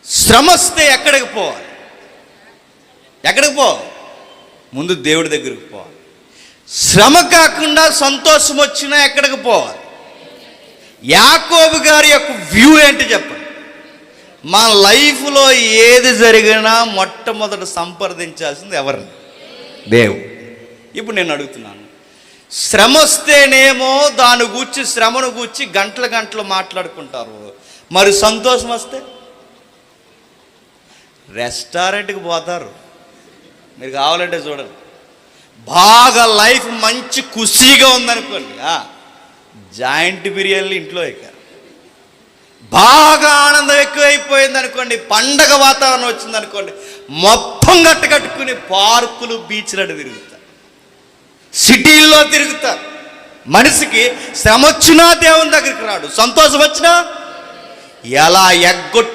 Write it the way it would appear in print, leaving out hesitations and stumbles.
శ్రమ వస్తే ఎక్కడికి పోవాలి? ఎక్కడికి పో? ముందు దేవుడి దగ్గరికి పోవాలి. శ్రమ కాకుండా సంతోషం వచ్చినా ఎక్కడికి పోవాలి? యాకోబు గారి యొక్క వ్యూ ఏంటి చెప్పండి. మా లైఫ్లో ఏది జరిగినా మొట్టమొదట సంప్రదించాల్సింది ఎవరిని? దేవుడు. ఇప్పుడు నేను అడుగుతున్నాను, శ్రమ వస్తేనేమో దాని గూర్చి, శ్రమను గూర్చి గంటలు గంటలు మాట్లాడుకుంటారు. మరి సంతోషం వస్తే రెస్టారెంట్కి పోతారు. మీరు కావాలంటే చూడండి, బాగా లైఫ్ మంచి ఖుషీగా ఉందనుకోండి, జాయింట్ బిర్యానీలు ఇంట్లో ఎక్కారు. బాగా ఆనందం ఎక్కువైపోయింది అనుకోండి, పండగ వాతావరణం వచ్చిందనుకోండి, మొత్తం కట్టుకుని పార్కులు, బీచ్లను తిరుగుతారు, సిటీల్లో తిరుగుతారు. మనిషికి శ్రమ వచ్చినా దేవుని దగ్గరికి రాడు, సంతోషం వచ్చినా ఎలా ఎగ్గొట్టి